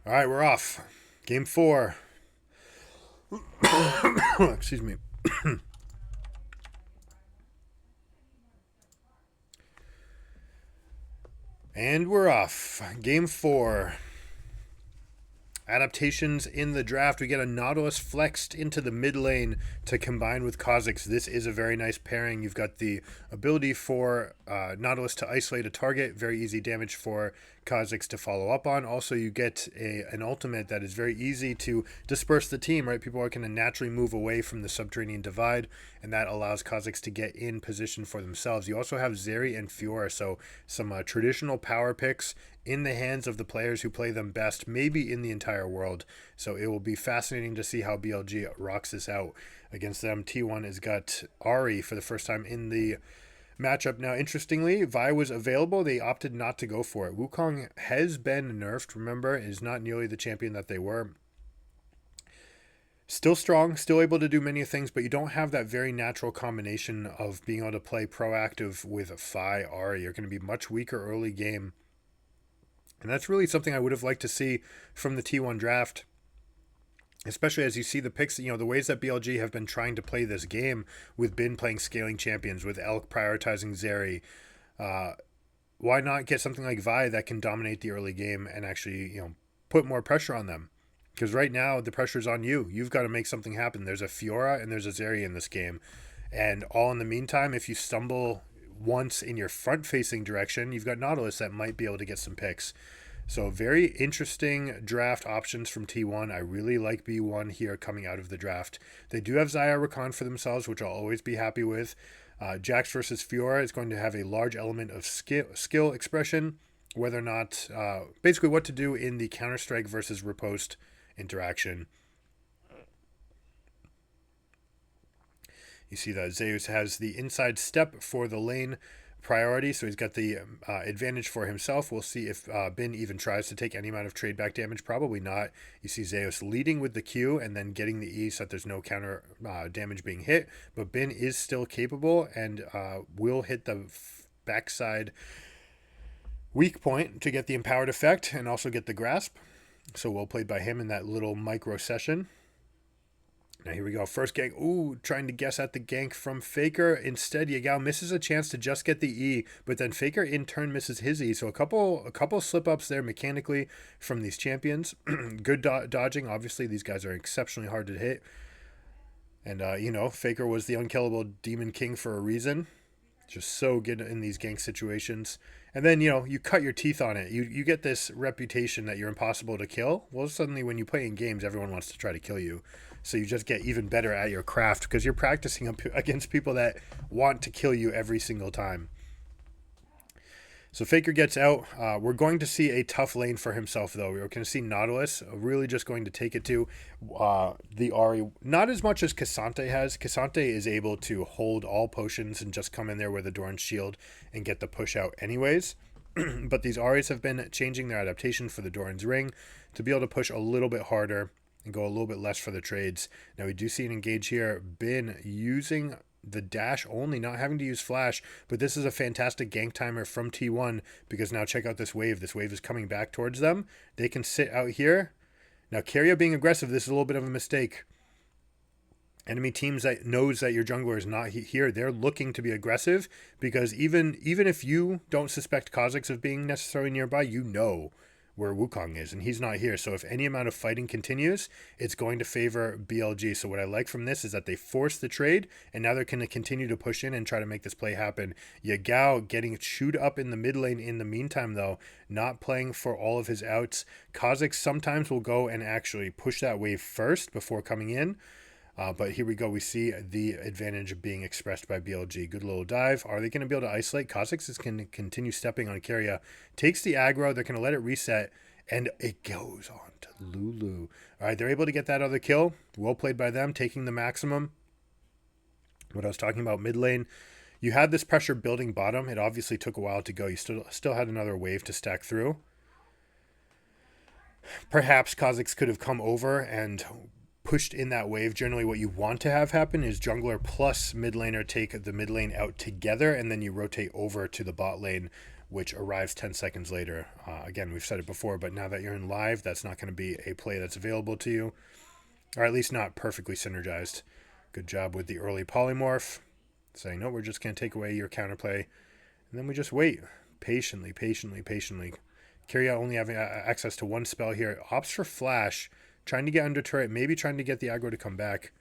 All right, we're off. Game 4. Excuse me. And we're off. Game 4. Adaptations in the draft. We get a Nautilus flexed into the mid lane to combine with Kha'Zix. This is a very nice pairing. You've got the ability for Nautilus to isolate a target. Very easy damage for Kha'Zix to follow up on. Also, you get an ultimate that is very easy to disperse the team, right? People are going to naturally move away from the subterranean divide, and that allows Kha'Zix to get in position for themselves. You also have Zeri and Fiora, so some traditional power picks in the hands of the players who play them best, maybe in the entire world. So it will be fascinating to see how BLG rocks this out against them. T1 has got Ahri for the first time in the matchup. Now, interestingly, Vi was available. They opted not to go for it. Wukong has been nerfed, remember, is not nearly the champion that they were. Still strong, still able to do many things, but you don't have that very natural combination of being able to play proactive with Vi, Ahri. You're going to be much weaker early game. And that's really something I would have liked to see from the T1 draft, especially as you see the picks, the ways that BLG have been trying to play this game, with Bin playing scaling champions, with Elk prioritizing Zeri. Why not get something like Vi that can dominate the early game and actually, put more pressure on them? Because right now the pressure's on you. You've got to make something happen. There's a Fiora and there's a Zeri in this game. And all in the meantime, if you stumble once in your front-facing direction, you've got Nautilus that might be able to get some picks. So very interesting draft options from T1. I really like B1 here coming out of the draft. They do have Xayah Rakan for themselves, which I'll always be happy with. Jax versus Fiora is going to have a large element of skill expression, whether or not, basically what to do in the Counter-Strike versus Riposte interaction. You see that Zeus has the inside step for the lane priority, so he's got the advantage for himself. We'll see if Bin even tries to take any amount of trade back damage. Probably not. You see Zeus leading with the Q and then getting the E so that there's no counter damage being hit, but Bin is still capable and will hit the backside weak point to get the empowered effect and also get the grasp. So well played by him in that little micro session. Now here we go. First gank. Ooh, trying to guess at the gank from Faker. Instead, Yagao misses a chance to just get the E, but then Faker in turn misses his E. So a couple slip-ups there mechanically from these champions. Good dodging. Obviously, these guys are exceptionally hard to hit. And, Faker was the unkillable Demon King for a reason. Just so good in these gank situations. And then, you cut your teeth on it. You get this reputation that you're impossible to kill. Well, suddenly when you play in games, everyone wants to try to kill you. So you just get even better at your craft because you're practicing against people that want to kill you every single time. So Faker gets out. We're going to see a tough lane for himself, though. We're going to see Nautilus really just going to take it to the Ahri. Not as much as Cassante has. Cassante is able to hold all potions and just come in there with a Doran's shield and get the push out anyways. But these Ahris have been changing their adaptation for the Doran's ring to be able to push a little bit harder and go a little bit less for the trades. Now we do see an engage here. Bin using the dash only, not having to use flash, but this is a fantastic gank timer from T1 because now check out this wave. This wave is coming back towards them. They can sit out here. Now Keria being aggressive, this is a little bit of a mistake. Enemy teams that knows that your jungler is not here, they're looking to be aggressive because even if you don't suspect Kha'Zix of being necessarily nearby, you know where Wukong is, and he's not here. So if any amount of fighting continues, it's going to favor BLG. So what I like from this is that they force the trade, and now they're going to continue to push in and try to make this play happen. Yagao getting chewed up in the mid lane in the meantime, though, not playing for all of his outs. Kha'Zix sometimes will go and actually push that wave first before coming in. But here we go. We see the advantage being expressed by BLG. Good little dive. Are they going to be able to isolate? Kha'Zix is going to continue stepping on Keria. Takes the aggro. They're going to let it reset. And it goes on to Lulu. All right, they're able to get that other kill. Well played by them, taking the maximum. What I was talking about mid lane. You had this pressure building bottom. It obviously took a while to go. You still had another wave to stack through. Perhaps Kha'Zix could have come over and pushed in that wave. Generally what you want to have happen is jungler plus mid laner take the mid lane out together, and then you rotate over to the bot lane which arrives 10 seconds later. Again, we've said it before, but now that you're in live, that's not going to be a play that's available to you, or at least not perfectly synergized. Good job with the early polymorph, saying, no, we're just going to take away your counterplay, and then we just wait patiently. Carrier only having access to one spell here. Opts for flash, trying to get under turret, maybe trying to get the aggro to come back.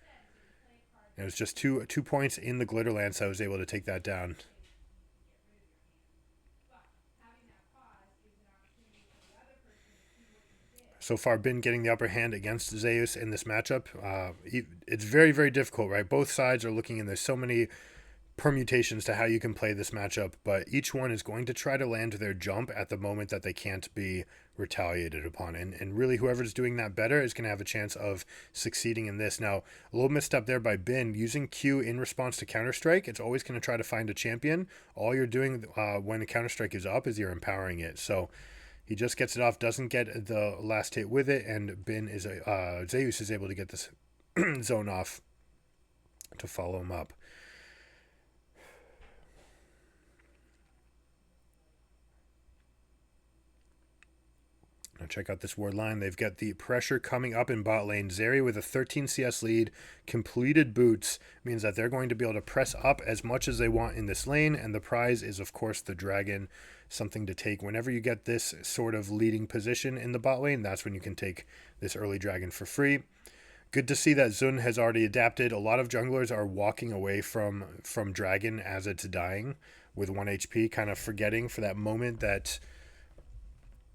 It was just two points in the glitter lance that was able to take that down. So far, Bin getting the upper hand against Zeus in this matchup. It's very, very difficult, right? Both sides are looking, and there's so many permutations to how you can play this matchup, but each one is going to try to land their jump at the moment that they can't be retaliated upon. And really, whoever's doing that better is going to have a chance of succeeding in this. Now, a little misstep there by Bin, using Q in response to Counter-Strike. It's always going to try to find a champion. All you're doing when a Counter-Strike is up is you're empowering it. So he just gets it off, doesn't get the last hit with it, and Bin is Zeus is able to get this zone off to follow him up. Now check out this ward line. They've got the pressure coming up in bot lane. Zeri with a 13 CS lead, completed boots, means that they're going to be able to press up as much as they want in this lane, and the prize is, of course, the dragon. Something to take. Whenever you get this sort of leading position in the bot lane, that's when you can take this early dragon for free. Good to see that Zun has already adapted. A lot of junglers are walking away from dragon as it's dying with 1 HP, kind of forgetting for that moment that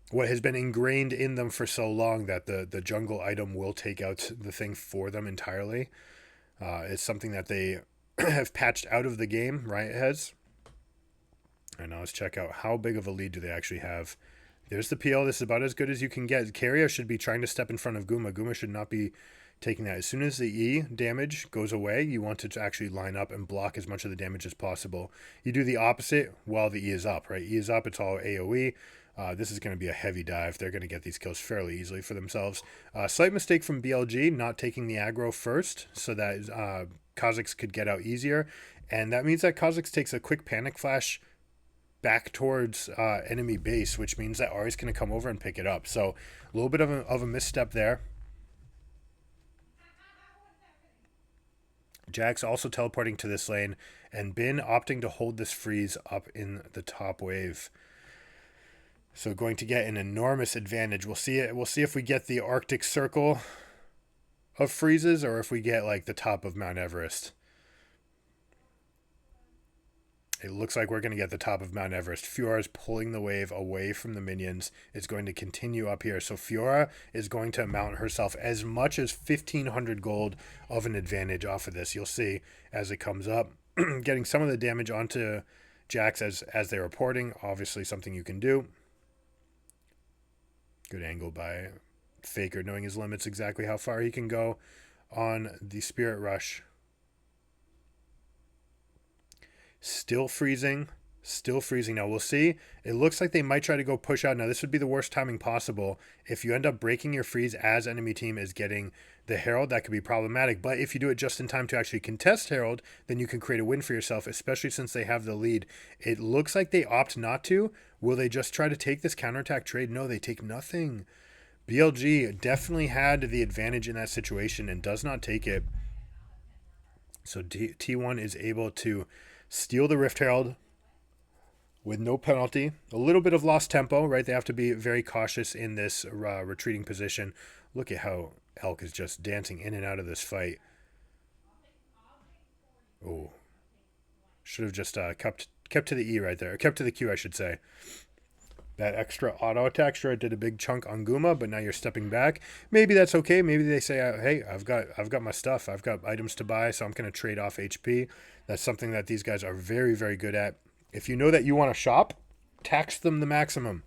what has been ingrained in them for so long, that the jungle item will take out the thing for them entirely. It's something that they have patched out of the game, Riot has. And now let's check out how big of a lead do they actually have. There's the PL. This is about as good as you can get. Carrier should be trying to step in front of Guma. Guma should not be taking that. As soon as the E damage goes away, you want it to actually line up and block as much of the damage as possible. You do the opposite while the E is up, right? E is up, it's all AoE. This is going to be a heavy dive. They're going to get these kills fairly easily for themselves. Slight mistake from BLG, not taking the aggro first so that Kha'Zix could get out easier. And that means that Kha'Zix takes a quick panic flash back towards enemy base, which means that Ari's going to come over and pick it up. So a little bit of a misstep there. Jax also teleporting to this lane, and Bin opting to hold this freeze up in the top wave. So going to get an enormous advantage. We'll see it. We'll see if we get the Arctic Circle of freezes or if we get like the top of Mount Everest. It looks like we're going to get the top of Mount Everest. Fiora is pulling the wave away from the minions. It's going to continue up here. So Fiora is going to mount herself as much as 1,500 gold of an advantage off of this. You'll see as it comes up. Getting some of the damage onto Jax as they're reporting. Obviously something you can do. Good angle by Faker, knowing his limits, exactly how far he can go on the Spirit Rush. Still freezing. Now we'll see. It looks like they might try to go push out. Now this would be the worst timing possible. If you end up breaking your freeze as enemy team is getting the Herald, that could be problematic. But if you do it just in time to actually contest Herald, then you can create a win for yourself, especially since they have the lead. It looks like they opt not to. Will they just try to take this counterattack trade? No, they take nothing. BLG definitely had the advantage in that situation and does not take it. So T1 is able to steal the Rift Herald with no penalty. A little bit of lost tempo, right? They have to be very cautious in this retreating position. Look at how Elk is just dancing in and out of this fight. Oh, should have just kept to the E right there. Kept to the Q, I should say. That extra auto attack sure did a big chunk on Guma, but now you're stepping back. Maybe that's okay. Maybe they say, hey, I've got my stuff. I've got items to buy, so I'm going to trade off HP. That's something that these guys are very, very good at. If you know that you want to shop, tax them the maximum.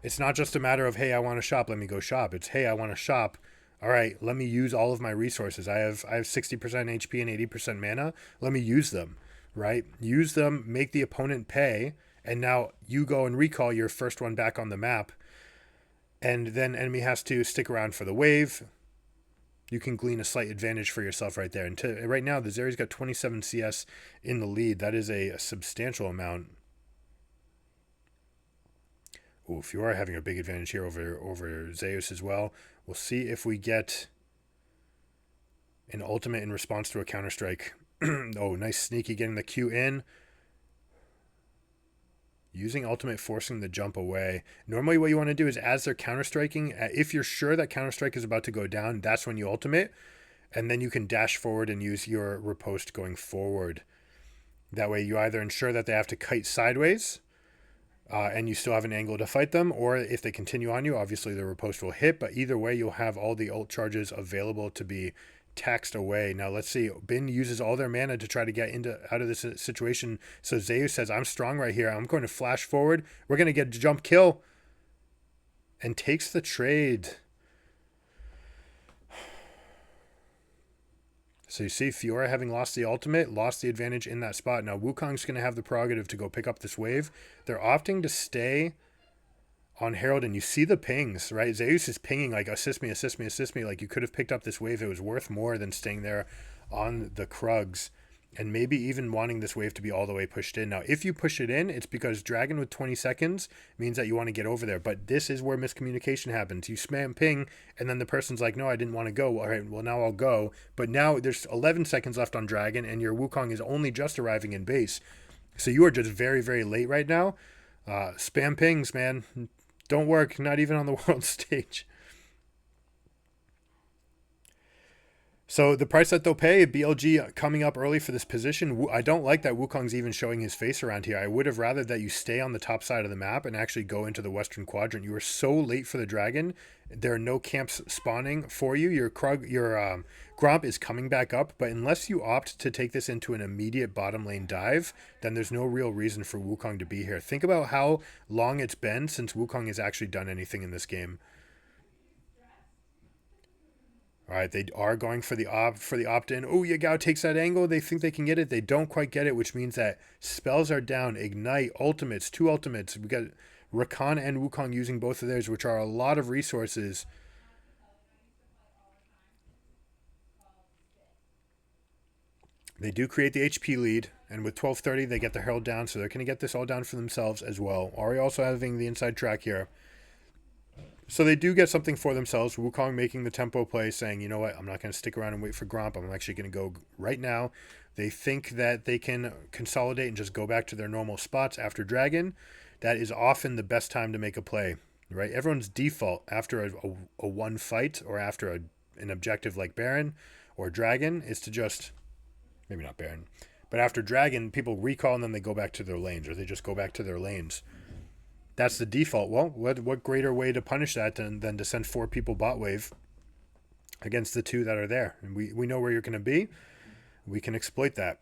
It's not just a matter of, hey, I want to shop, let me go shop. It's, hey, I want to shop. All right, let me use all of my resources. I have 60% HP and 80% mana. Let me use them, right? Use them, make the opponent pay, and now you go and recall your first one back on the map, and then enemy has to stick around for the wave. You can glean a slight advantage for yourself right there. And right now, the Zeri's got 27 CS in the lead. That is a substantial amount. Oh, Fiora having a big advantage here over Zeus as well. We'll see if we get an ultimate in response to a counter-strike. Oh, nice sneaky getting the Q in. Using ultimate, forcing the jump away. Normally what you want to do is as they're counter-striking, if you're sure that counter-strike is about to go down, that's when you ultimate. And then you can dash forward and use your riposte going forward. That way you either ensure that they have to kite sideways and you still have an angle to fight them, or if they continue on you, obviously the riposte will hit, but either way you'll have all the ult charges available to be taxed away. Now let's see, Bin uses all their mana to try to get out of this situation. So Zeus says, I'm strong right here. I'm going to flash forward. We're going to get a jump kill. And takes the trade. So you see Fiora having lost the ultimate, lost the advantage in that spot. Now Wukong's going to have the prerogative to go pick up this wave. They're opting to stay on Herald, and you see the pings, right? Zeus is pinging like, assist me, assist me, assist me. Like, you could have picked up this wave. It was worth more than staying there on the Krugs and maybe even wanting this wave to be all the way pushed in. Now, if you push it in, it's because Dragon with 20 seconds means that you want to get over there. But this is where miscommunication happens. You spam ping, and then the person's like, no, I didn't want to go. All right, well, now I'll go. But now there's 11 seconds left on Dragon, and your Wukong is only just arriving in base. So you are just very, very late right now. Spam pings, man. Don't work, not even on the world stage. So the price that they'll pay, BLG coming up early for this position. I don't like that Wukong's even showing his face around here. I would have rather that you stay on the top side of the map and actually go into the western quadrant. You are so late for the dragon. There are no camps spawning for you. Your Gromp is coming back up, but unless you opt to take this into an immediate bottom lane dive, then there's no real reason for Wukong to be here. Think about how long it's been since Wukong has actually done anything in this game. All right, they are going for the opt-in. Oh, Yagao takes that angle. They think they can get it. They don't quite get it, which means that spells are down. Ignite, ultimates, 2 ultimates. We got Rakan and Wukong using both of theirs, which are a lot of resources. They do create the HP lead, and with 1230, they get the Herald down, so they're going to get this all down for themselves as well. Ari also having the inside track here. So they do get something for themselves. Wukong making the tempo play, saying, you know what, I'm not going to stick around and wait for Gromp. I'm actually going to go right now. They think that they can consolidate and just go back to their normal spots after Dragon. That is often the best time to make a play, right? Everyone's default after a one fight or after an objective like Baron or Dragon is to just, maybe not Baron, but after Dragon, people recall and then they go back to their lanes, or they just go back to their lanes. That's the default. Well, what greater way to punish that than to send 4 people bot wave against the 2 that are there? And we know where you're going to be. We can exploit that.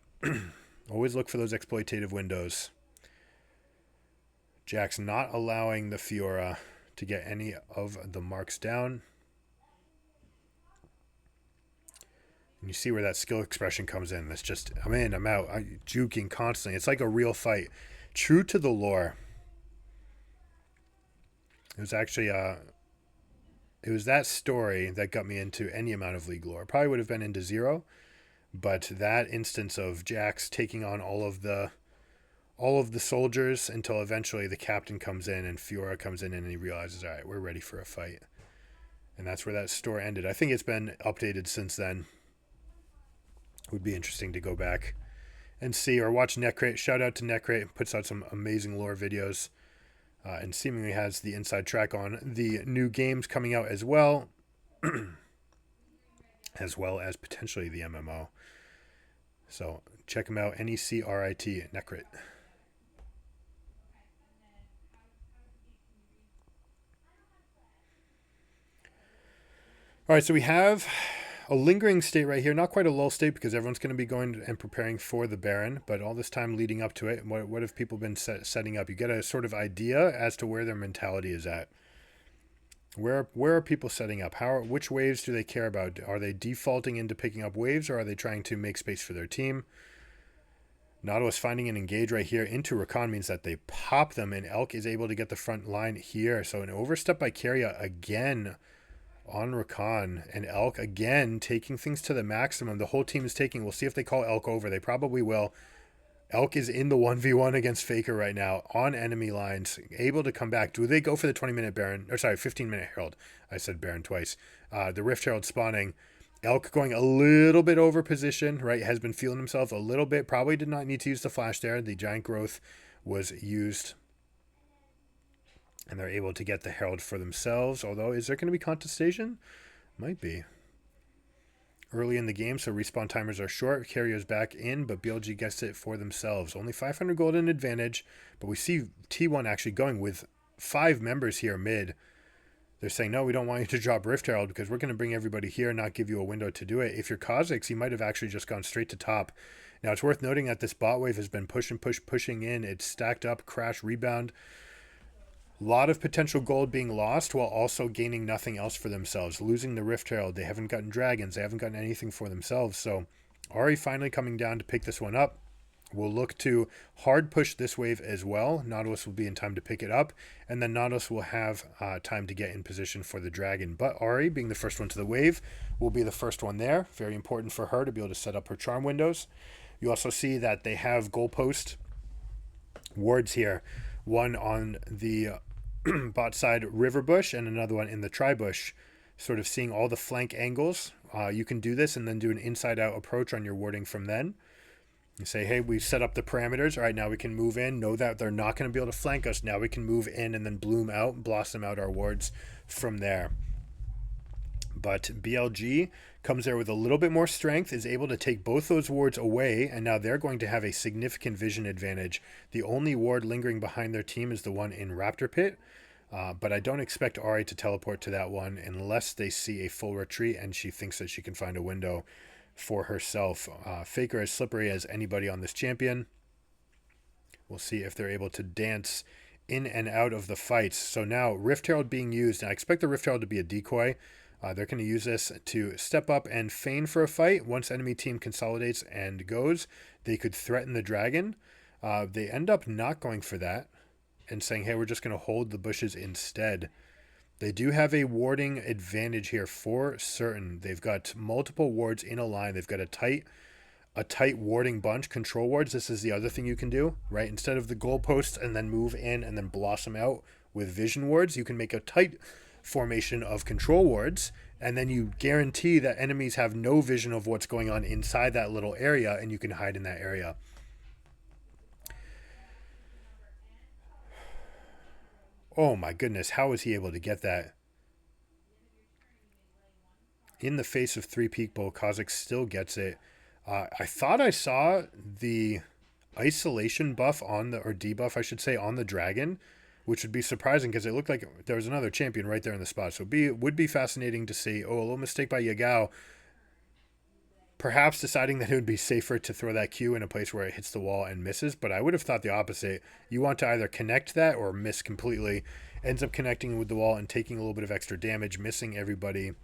Always look for those exploitative windows. Jack's not allowing the Fiora to get any of the marks down. And you see where that skill expression comes in. That's just, I'm in, I'm out. I'm juking constantly. It's like a real fight. True to the lore. It was actually it was that story that got me into any amount of League lore. Probably would have been into Zero, but that instance of Jax taking on all of the soldiers until eventually the captain comes in and Fiora comes in and he realizes, all right, we're ready for a fight. And that's where that story ended. I think it's been updated since then. Would be interesting to go back and see or watch Necrate. Shout out to Necrate, puts out some amazing lore videos. And seemingly has the inside track on the new games coming out as well, as well as potentially the MMO. So check them out, NECRIT, Necrit. All right, so we have a lingering state right here. Not quite a lull state because everyone's going to be going and preparing for the Baron, but all this time leading up to it, what have people been setting up? You get a sort of idea as to where their mentality is at. Where are people setting up? Which waves do they care about? Are they defaulting into picking up waves, or are they trying to make space for their team? Nautilus finding an engage right here into Rakan means that they pop them, and Elk is able to get the front line here. So an overstep by Keria again on Rakan, and Elk again taking things to the maximum. The whole team is taking. We'll see if they call Elk over. They probably will. Elk is in the 1v1 against Faker right now on enemy lines, able to come back. Do they go for the 20-minute Baron? Or sorry, 15-minute Herald. I said Baron twice. The Rift Herald spawning. Elk going a little bit over position, right? Has been feeling himself a little bit. Probably did not need to use the flash there. The giant growth was used. And they're able to get the Herald for themselves. Although, is there going to be contestation? Might be. Early in the game, so respawn timers are short. Carrier's back in, but BLG gets it for themselves. Only 500 gold in advantage, but we see T1 actually going with 5 members here mid. They're saying, no, we don't want you to drop Rift Herald because we're going to bring everybody here and not give you a window to do it. If you're Kha'Zix, you might have actually just gone straight to top. Now, it's worth noting that this bot wave has been pushing in. It's stacked up, crash, rebound. A lot of potential gold being lost while also gaining nothing else for themselves. Losing the Rift Herald. They haven't gotten dragons. They haven't gotten anything for themselves. So Ahri finally coming down to pick this one up. We'll look to hard push this wave as well. Nautilus will be in time to pick it up. And then Nautilus will have time to get in position for the dragon. But Ahri, being the first one to the wave, will be the first one there. Very important for her to be able to set up her charm windows. You also see that they have goalpost wards here. One on the bot side river bush and another one in the tri bush, sort of seeing all the flank angles. You can do this and then do an inside out approach on your warding from then. You say, hey, we've set up the parameters. All right, now we can move in. Know that they're not going to be able to flank us. Now we can move in and then bloom out, blossom out our wards from there. But BLG comes there with a little bit more strength, is able to take both those wards away, and now they're going to have a significant vision advantage. The only ward lingering behind their team is the one in Raptor Pit, but I don't expect Ahri to teleport to that one unless they see a full retreat and she thinks that she can find a window for herself. Faker as slippery as anybody on this champion. We'll see if they're able to dance in and out of the fights. So now Rift Herald being used, and I expect the Rift Herald to be a decoy. They're going to use this to step up and feign for a fight. Once enemy team consolidates and goes, they could threaten the dragon. They end up not going for that and saying, hey, we're just going to hold the bushes instead. They do have a warding advantage here for certain. They've got multiple wards in a line. They've got a tight warding bunch, control wards. This is the other thing you can do, right? Instead of the goalposts and then move in and then blossom out with vision wards, you can make a tight formation of control wards, and then you guarantee that enemies have no vision of what's going on inside that little area, and you can hide in that area. Oh my goodness, how was he able to get that? In the face of 3 Peak Bowl, Kha'Zix still gets it. I thought I saw the isolation buff on the, or debuff I should say, on the dragon, which would be surprising because it looked like there was another champion right there in the spot. So it would be fascinating to see. Oh, a little mistake by Yagao. Perhaps deciding that it would be safer to throw that Q in a place where it hits the wall and misses, but I would have thought the opposite. You want to either connect that or miss completely. Ends up connecting with the wall and taking a little bit of extra damage, missing everybody.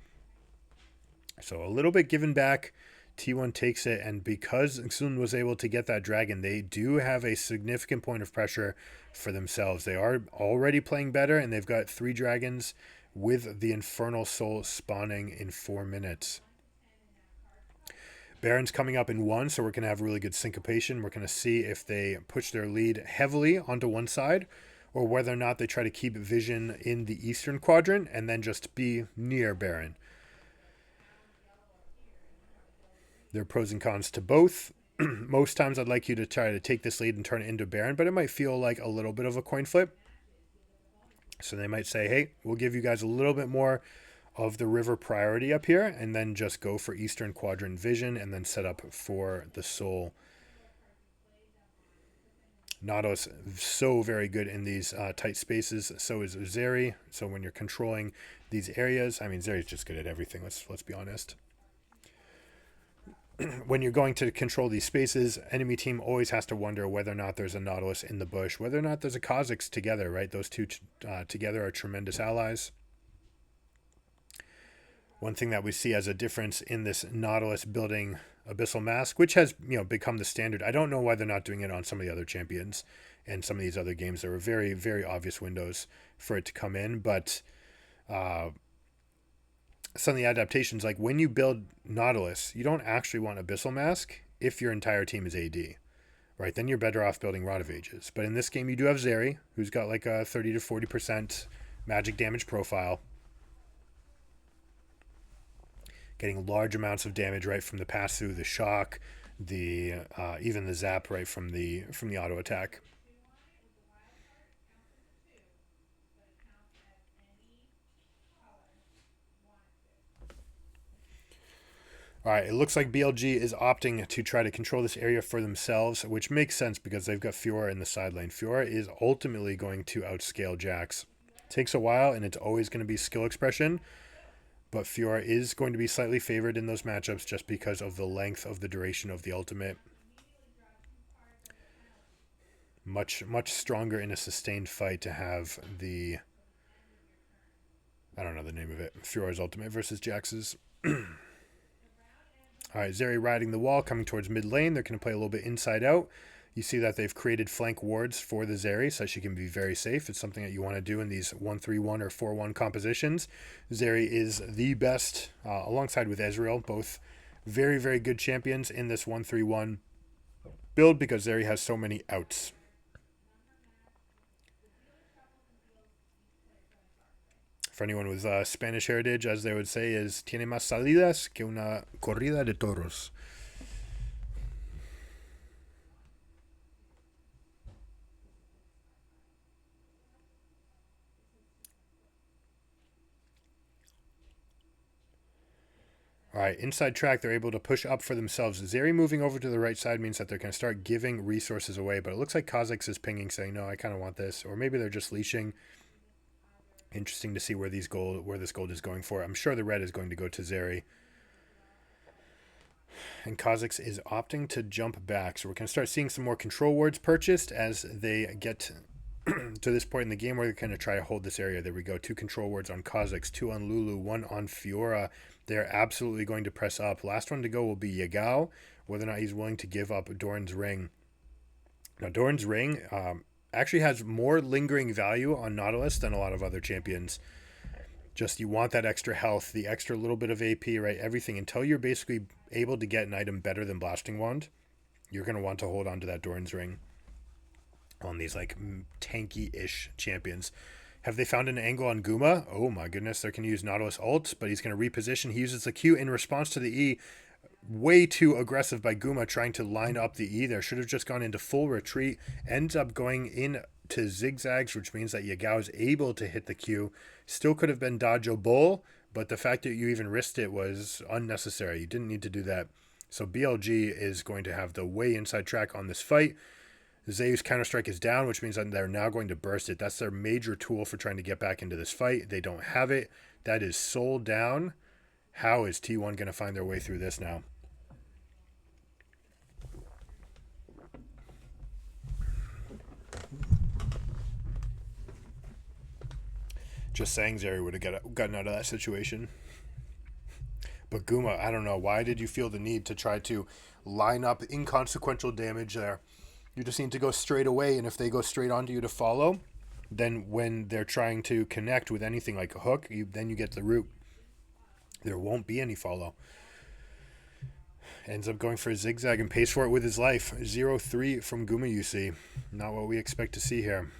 So a little bit given back. T1 takes it, and because Xun was able to get that dragon, they do have a significant point of pressure for themselves. They are already playing better, and they've got 3 dragons with the Infernal Soul spawning in 4 minutes. Baron's coming up in 1, so we're going to have really good syncopation. We're going to see if they push their lead heavily onto one side, or whether or not they try to keep vision in the eastern quadrant and then just be near Baron. There are pros and cons to both. Most times I'd like you to try to take this lead and turn it into Baron, but it might feel like a little bit of a coin flip. So they might say, hey, we'll give you guys a little bit more of the river priority up here, and then just go for Eastern Quadrant vision and then set up for the soul. Nautilus so very good in these tight spaces. So is Zeri. So when you're controlling these areas, I mean, Zeri's just good at everything. Let's be honest. When you're going to control these spaces, enemy team always has to wonder whether or not there's a Nautilus in the bush, whether or not there's a Kha'Zix together, right? Those two together are tremendous allies. One thing that we see as a difference in this Nautilus building Abyssal Mask, which has become the standard. I don't know why they're not doing it on some of the other champions and some of these other games. There were very, very obvious windows for it to come in, but some of the adaptations, like when you build Nautilus, you don't actually want Abyssal Mask if your entire team is AD. right, then you're better off building Rod of Ages. But in this game, you do have Zeri, who's got like a 30 to 40% magic damage profile, getting large amounts of damage right from the pass through, the shock, the even the zap right from the auto attack. All right, it looks like BLG is opting to try to control this area for themselves, which makes sense because they've got Fiora in the side lane. Fiora is ultimately going to outscale Jax. Takes a while, and it's always going to be skill expression, but Fiora is going to be slightly favored in those matchups just because of the length of the duration of the ultimate. Much stronger in a sustained fight to have the... I don't know the name of it. Fiora's ultimate versus Jax's. All right, Zeri riding the wall, coming towards mid lane. They're going to play a little bit inside out. You see that they've created flank wards for the Zeri, so she can be very safe. It's something that you want to do in these 1-3-1 or 4-1 compositions. Zeri is the best, alongside with Ezreal, both very, very good champions in this 1-3-1 build because Zeri has so many outs. For anyone with Spanish heritage, as they would say, is tiene más salidas que una corrida de toros. All right, inside track, they're able to push up for themselves. Zeri moving over to the right side means that they're going to start giving resources away, but it looks like Kha'Zix is pinging, saying, no, I kind of want this. Or maybe they're just leashing. Interesting to see where this gold is going for. I'm sure the red is going to go to Zeri. And Kha'Zix is opting to jump back. So we're going to start seeing some more control wards purchased as they get to this point in the game where they're going to try to hold this area. There we go. 2 control wards on Kha'Zix, 2 on Lulu, 1 on Fiora. They're absolutely going to press up. Last one to go will be Yagao, whether or not he's willing to give up Doran's Ring. Now, Doran's Ring actually has more lingering value on Nautilus than a lot of other champions. Just you want that extra health, the extra little bit of AP, right? Everything until you're basically able to get an item better than Blasting Wand. You're going to want to hold on to that Doran's Ring on these like tanky-ish champions. Have they found an angle on Guma? Oh my goodness, they're going to use Nautilus ult, but he's going to reposition. He uses the Q in response to the E. Way too aggressive by Guma trying to line up the E there. Should have just gone into full retreat. Ends up going in to zigzags, which means that Yagao is able to hit the Q. Still could have been dodgeable, but the fact that you even risked it was unnecessary. You didn't need to do that. So BLG is going to have the way inside track on this fight. Zayu's Counter-Strike is down, which means that they're now going to burst it. That's their major tool for trying to get back into this fight. They don't have it. That is Soul down. How is T1 going to find their way through this now? Just saying Zeri would have gotten out of that situation. But Guma, I don't know. Why did you feel the need to try to line up inconsequential damage there? You just need to go straight away, and if they go straight onto you to follow, then when they're trying to connect with anything like a hook, then you get the root. There won't be any follow. Ends up going for a zigzag and pays for it with his life. 0-3 from Guma, you see. Not what we expect to see here.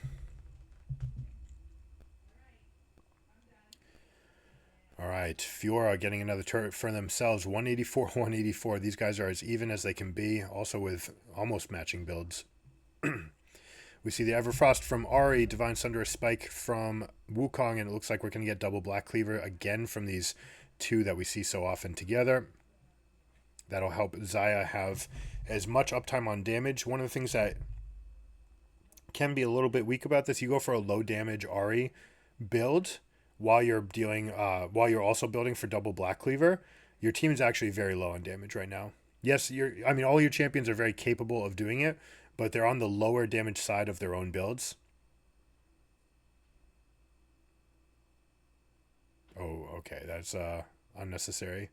All right, Fiora getting another turret for themselves. 184, 184. These guys are as even as they can be, also with almost matching builds. We see the Everfrost from Ahri, Divine Sunder Spike from Wukong, and it looks like we're going to get double Black Cleaver again from these two that we see so often together. That'll help Xayah have as much uptime on damage. One of the things that can be a little bit weak about this, you go for a low damage Ahri build while you're also building for double Black Cleaver. Your team is actually very low on damage right now. Yes, all your champions are very capable of doing it, but they're on the lower damage side of their own builds. Oh, okay, that's unnecessary.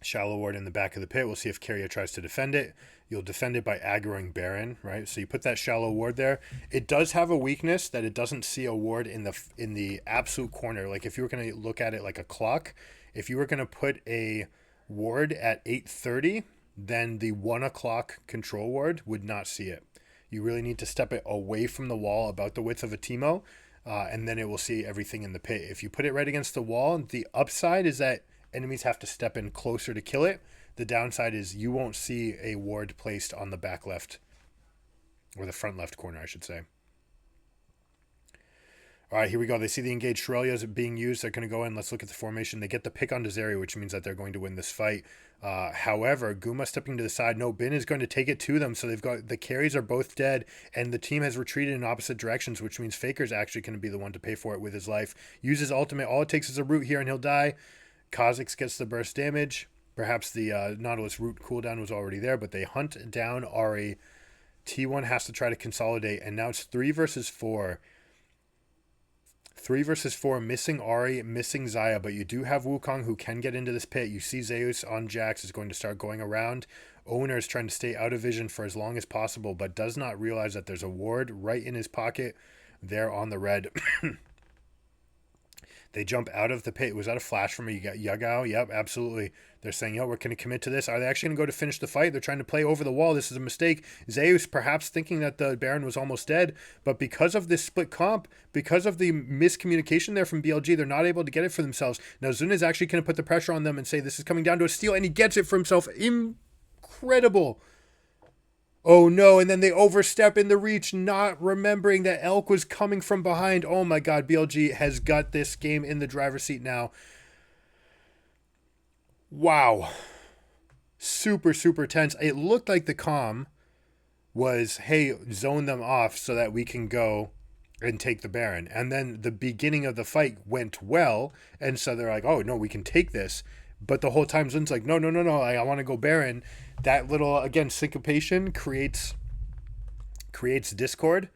Shallow ward in the back of the pit. We'll see if Keria tries to defend it. You'll defend it by aggroing Baron, right? So you put that shallow ward there. It does have a weakness that it doesn't see a ward in the absolute corner. Like if you were going to look at it like a clock, if you were going to put a ward at 8:30, then the 1 o'clock control ward would not see it. You really need to step it away from the wall about the width of a Teemo, and then it will see everything in the pit. If you put it right against the wall, the upside is that enemies have to step in closer to kill it. The downside is you won't see a ward placed on the back left, or the front left corner, I should say. All right, here we go. They see the engaged Shurelias being used. They're going to go in. Let's look at the formation. They get the pick on Zeri, which means that they're going to win this fight. However, Guma stepping to the side. No, Bin is going to take it to them. So they've got the carries are both dead, and the team has retreated in opposite directions, which means Faker's actually going to be the one to pay for it with his life. Uses ultimate. All it takes is a root here, and he'll die. Kha'Zix gets the burst damage. Perhaps the Nautilus root cooldown was already there, but they hunt down Ahri. T1 has to try to consolidate, and now it's 3 versus 4. 3 versus 4, missing Ahri, missing Xayah, but you do have Wukong who can get into this pit. You see Zeus on Jax is going to start going around. Owner is trying to stay out of vision for as long as possible, but does not realize that there's a ward right in his pocket there on the red. They jump out of the pit. Was that a flash from a Yagao? Yep, absolutely. They're saying, yo, we're going to commit to this. Are they actually going to go to finish the fight? They're trying to play over the wall. This is a mistake. Zeus perhaps thinking that the Baron was almost dead, but because of this split comp, because of the miscommunication there from BLG, they're not able to get it for themselves. Now, Zun is actually going to put the pressure on them and say this is coming down to a steal, and he gets it for himself. Incredible. Oh no, and then they overstep in the reach, not remembering that Elk was coming from behind. Oh my god, BLG has got this game in the driver's seat now. Wow. Super, super tense. It looked like the comm was, hey, zone them off so that we can go and take the Baron. And then the beginning of the fight went well, and so they're like, oh no, we can take this. But the whole time Zun's like, no, I want to go Baron. That little, again, syncopation creates discord.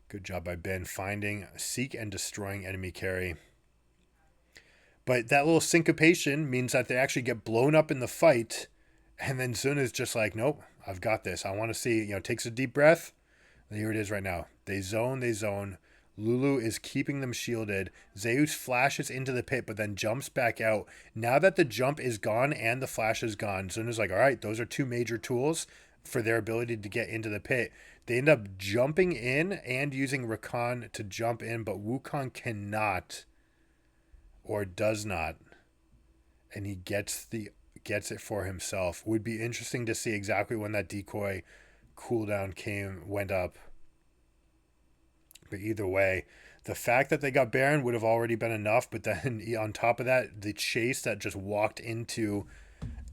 Good job by Ben finding, seek, and destroying enemy carry. But that little syncopation means that they actually get blown up in the fight. And then Zun is just like, nope, I've got this. I want to see, takes a deep breath. And here it is right now. They zone. Lulu is keeping them shielded. Zeus flashes into the pit, but then jumps back out. Now that the jump is gone and the flash is gone, Zun is like, all right, those are 2 major tools for their ability to get into the pit. They end up jumping in and using Rakan to jump in, but Wukong cannot or does not. And he gets it for himself. Would be interesting to see exactly when that decoy cooldown went up. But either way, the fact that they got Baron would have already been enough, but then on top of that, the chase that just walked into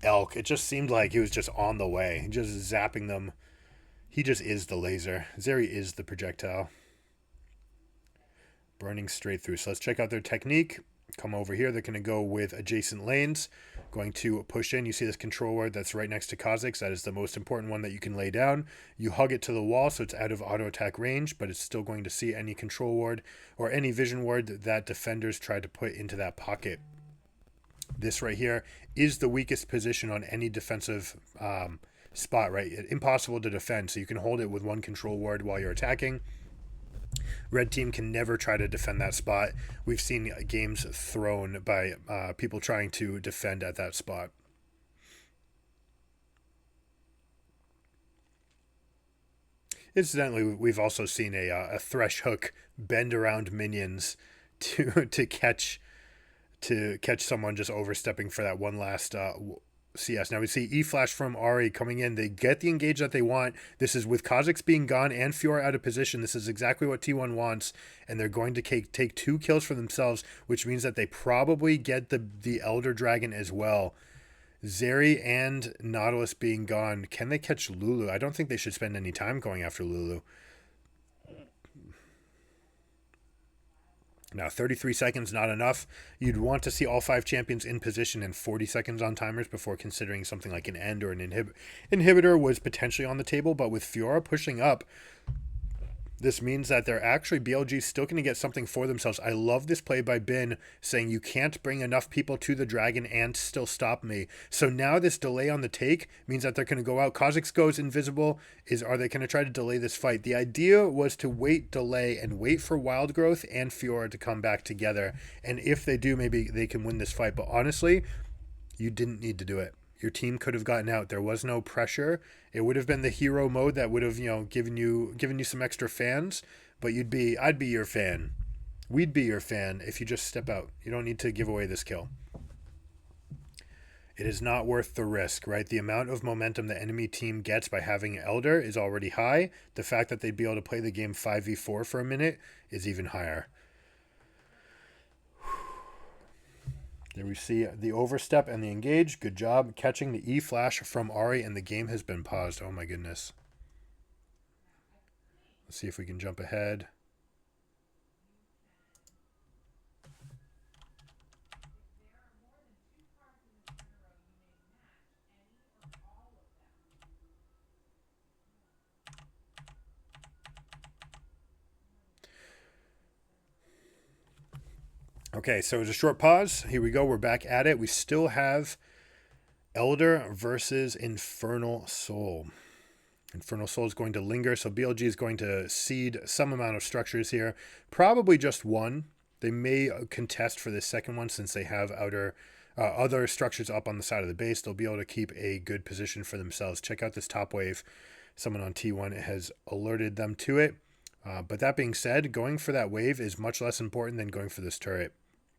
Elk, it just seemed like he was just on the way, just zapping them. He just is the laser. Zeri is the projectile. Burning straight through. So let's check out their technique. Come over here. They're going to go with adjacent lanes. Going to push in. You see this control ward that's right next to Kha'Zix. That is the most important one that you can lay down. You hug it to the wall so it's out of auto attack range, but it's still going to see any control ward or any vision ward that defenders try to put into that pocket. This right here is the weakest position on any defensive spot, right? Impossible to defend, so you can hold it with 1 control ward while you're attacking. Red team can never try to defend that spot. We've seen games thrown by people trying to defend at that spot. Incidentally, we've also seen a thresh hook bend around minions to catch someone just overstepping for that one last CS. Now we see E-Flash from Ahri coming in. They get the engage that they want. This is with Kha'Zix being gone and Fiora out of position. This is exactly what T1 wants, and they're going to take 2 kills for themselves, which means that they probably get the Elder Dragon as well. Zeri and Nautilus being gone. Can they catch Lulu? I don't think they should spend any time going after Lulu. Now, 33 seconds, not enough. You'd want to see all 5 champions in position and 40 seconds on timers before considering something like an end or an inhibitor was potentially on the table. But with Fiora pushing up, This means that they're actually BLG still going to get something for themselves. I love this play by Bin saying you can't bring enough people to the dragon and still stop me. So now this delay on the take means that they're going to go out. Kha'Zix goes invisible. Are they going to try to delay this fight? The idea was to wait, delay, and wait for Wild Growth and Fiora to come back together. And if they do, maybe they can win this fight. But honestly, you didn't need to do it. Your team could have gotten out. There was no pressure. It would have been the hero mode that would have, given you some extra fans, but I'd be your fan. We'd be your fan if you just step out. You don't need to give away this kill. It is not worth the risk, right? The amount of momentum the enemy team gets by having Elder is already high. The fact that they'd be able to play the game 5v4 for a minute is even higher. There we see the overstep and the engage. Good job catching the E-flash from Ahri, and the game has been paused. Oh my goodness. Let's see if we can jump ahead. Okay, so it was a short pause. Here we go. We're back at it. We still have Elder versus Infernal Soul. Infernal Soul is going to linger, so BLG is going to cede some amount of structures here. Probably just one. They may contest for this second one since they have other structures up on the side of the base. They'll be able to keep a good position for themselves. Check out this top wave. Someone on T1 has alerted them to it. But that being said, going for that wave is much less important than going for this turret.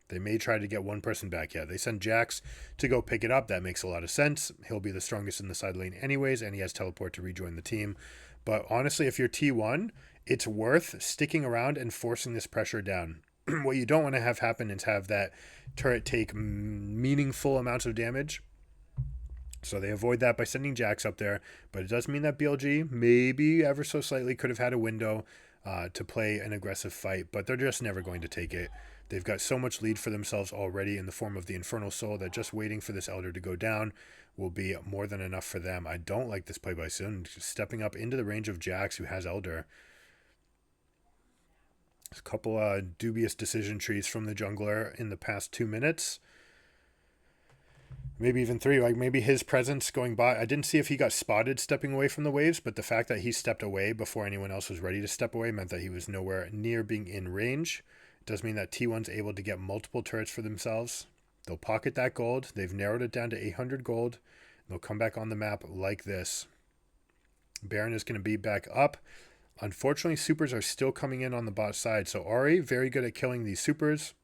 They may try to get one person back. Yeah, they send Jax to go pick it up. That makes a lot of sense. He'll be the strongest in the side lane anyways, and he has teleport to rejoin the team. But honestly, if you're T1, it's worth sticking around and forcing this pressure down. What you don't want to have happen is have that turret take meaningful amounts of damage. So they avoid that by sending Jax up there. But it does mean that BLG maybe ever so slightly could have had a window to play an aggressive fight, but they're just never going to take it. They've got so much lead for themselves already in the form of the Infernal Soul that just waiting for this Elder to go down will be more than enough for them. I don't like this play by Sun, stepping up into the range of Jax, who has Elder. There's a couple dubious decision trees from the jungler in the past 2 minutes. Maybe even 3, like maybe his presence going by. I didn't see if he got spotted stepping away from the waves, but the fact that he stepped away before anyone else was ready to step away meant that he was nowhere near being in range. It does mean that T1's able to get multiple turrets for themselves. They'll pocket that gold. They've narrowed it down to 800 gold. They'll come back on the map like this. Baron is going to be back up. Unfortunately, supers are still coming in on the bot side. So Ahri, very good at killing these supers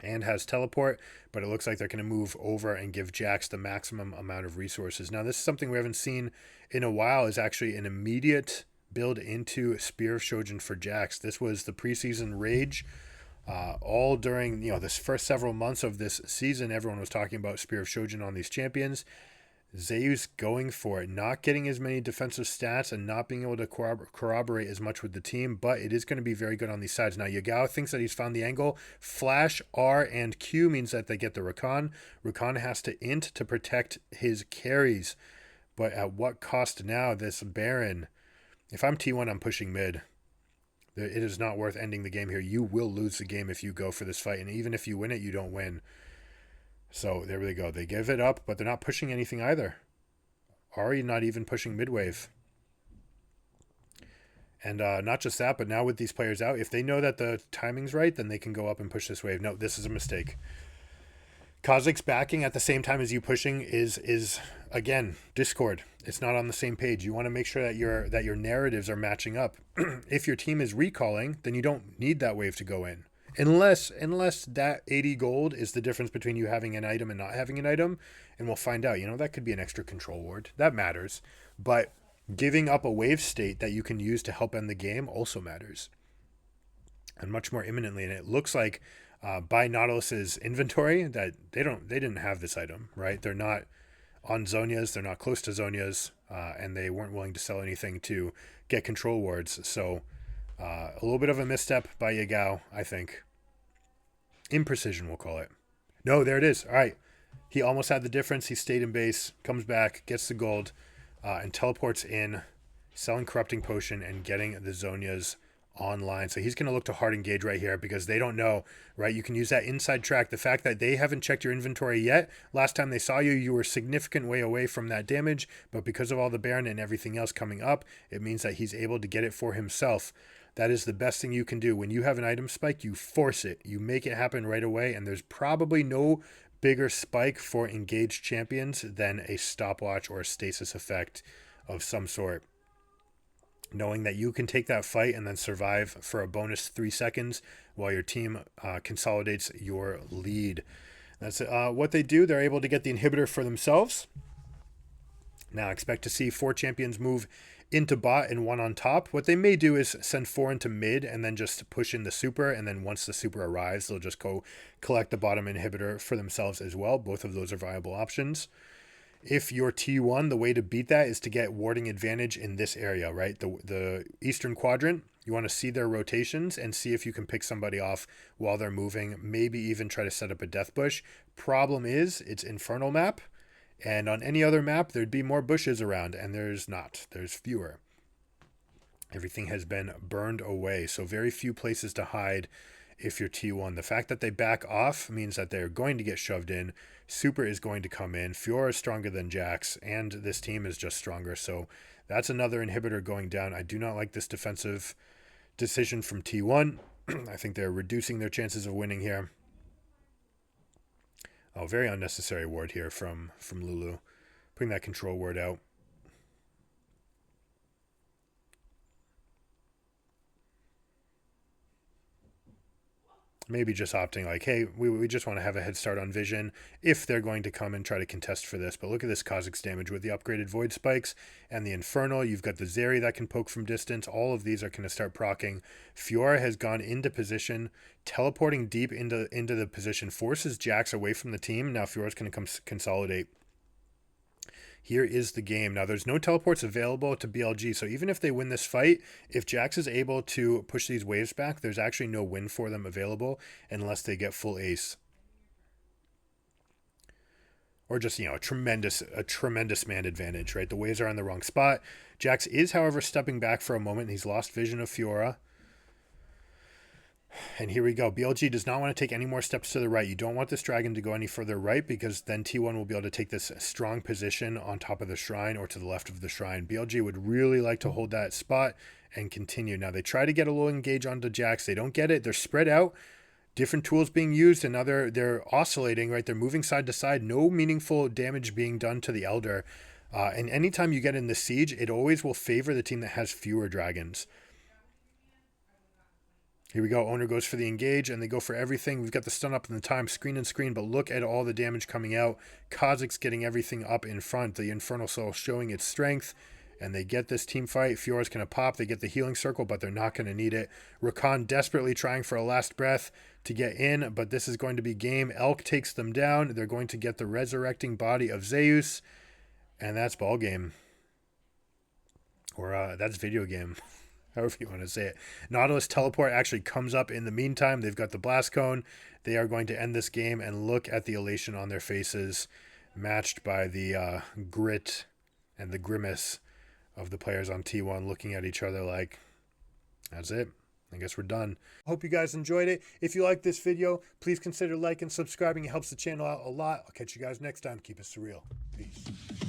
and has teleport, but it looks like they're going to move over and give Jax the maximum amount of resources. Now, this is something we haven't seen in a while, is actually an immediate build into Spear of Shojin for Jax. This was the preseason rage. All during this first several months of this season, everyone was talking about Spear of Shojin on these champions. Zayu's going for it, not getting as many defensive stats and not being able to corroborate as much with the team, but it is going to be very good on these sides. Now, Yagao thinks that he's found the angle. Flash, R, and Q means that they get the Rakan. Rakan has to int to protect his carries, but at what cost now? This Baron, if I'm T1, I'm pushing mid. It is not worth ending the game here. You will lose the game if you go for this fight, and even if you win it, you don't win. So there they go. They give it up, but they're not pushing anything either. Ahri not even pushing mid-wave. And not just that, but now with these players out, if they know that the timing's right, then they can go up and push this wave. No, this is a mistake. Kha'Zix backing at the same time as you pushing is again, Discord. It's not on the same page. You want to make sure that your narratives are matching up. If your team is recalling, then you don't need that wave to go in. Unless that 80 gold is the difference between you having an item and not having an item, and we'll find out. That could be an extra control ward. That matters. But giving up a wave state that you can use to help end the game also matters. And much more imminently. And it looks like by Nautilus's inventory that they didn't have this item, right? They're not on Zhonya's, they're not close to Zhonya's, and they weren't willing to sell anything to get control wards. So a little bit of a misstep by Yagao, I think. Imprecision, we'll call it. No, there it is. All right. He almost had the difference. He stayed in base, comes back, gets the gold, and teleports in selling Corrupting Potion and getting the Zonias online. So he's going to look to hard engage right here because they don't know, right? You can use that inside track. The fact that they haven't checked your inventory yet. Last time they saw you, you were a significant way away from that damage, but because of all the Baron and everything else coming up, it means that he's able to get it for himself. That is the best thing you can do. When you have an item spike, you force it. You make it happen right away, and there's probably no bigger spike for engaged champions than a stopwatch or a stasis effect of some sort. Knowing that you can take that fight and then survive for a bonus 3 seconds while your team consolidates your lead. That's what they do. They're able to get the inhibitor for themselves. Now expect to see 4 champions move into bot and 1 on top. What they may do is send 4 into mid and then just push in the super, and then once the super arrives, they'll just go collect the bottom inhibitor for themselves as well. Both of those are viable options. If you're T1, the way to beat that is to get warding advantage in this area, right? The eastern quadrant. You want to see their rotations and see if you can pick somebody off while they're moving. Maybe even try to set up a death bush. Problem is, it's Infernal map. And on any other map, there'd be more bushes around. And there's not. There's fewer. Everything has been burned away. So very few places to hide if you're T1. The fact that they back off means that they're going to get shoved in. Super is going to come in. Fiora is stronger than Jax, and this team is just stronger. So that's another inhibitor going down. I do not like this defensive decision from T1. I think they're reducing their chances of winning here. Oh, very unnecessary ward here from Lulu. Putting that control ward out. Maybe just opting like, hey, we just want to have a head start on vision if they're going to come and try to contest for this. But look at this Kha'Zix damage with the upgraded Void Spikes and the Infernal. You've got the Zeri that can poke from distance. All of these are going to start proccing. Fiora has gone into position, teleporting deep into the position, forces Jax away from the team. Now Fiora's going to come consolidate. Here is the game. Now, there's no teleports available to BLG, so even if they win this fight, if Jax is able to push these waves back, there's actually no win for them available unless they get full ace. Or just, you know, a tremendous man advantage, right? The waves are on the wrong spot. Jax is, however, stepping back for a moment. He's lost vision of Fiora. And here we go. BLG does not want to take any more steps to the right. You don't want this dragon to go any further right because then T1 will be able to take this strong position on top of the shrine or to the left of the shrine. BLG would really like to hold that spot and continue. Now they try to get a low engage onto Jax. They don't get it. They're spread out. Different tools being used and now they're oscillating, right? They're moving side to side. No meaningful damage being done to the Elder. And anytime you get in the siege, it always will favor the team that has fewer dragons. Here we go. Owner goes for the engage, and they go for everything. We've got the stun up in the time, screen and screen, but look at all the damage coming out. Kha'Zix getting everything up in front. The Infernal Soul showing its strength, and they get this team fight. Fiora's going to pop. They get the healing circle, but they're not going to need it. Rakan desperately trying for a last breath to get in, but this is going to be game. Elk takes them down. They're going to get the resurrecting body of Zeus, and that's ball game. Or that's video game. However you want to say it. Nautilus teleport actually comes up in the meantime. They've got the blast cone. They are going to end this game, and look at the elation on their faces, matched by the grit and the grimace of the players on T1 looking at each other like, that's it. I guess we're done. Hope you guys enjoyed it. If you like this video, please consider liking and subscribing. It helps the channel out a lot. I'll catch you guys next time. Keep it surreal. Peace.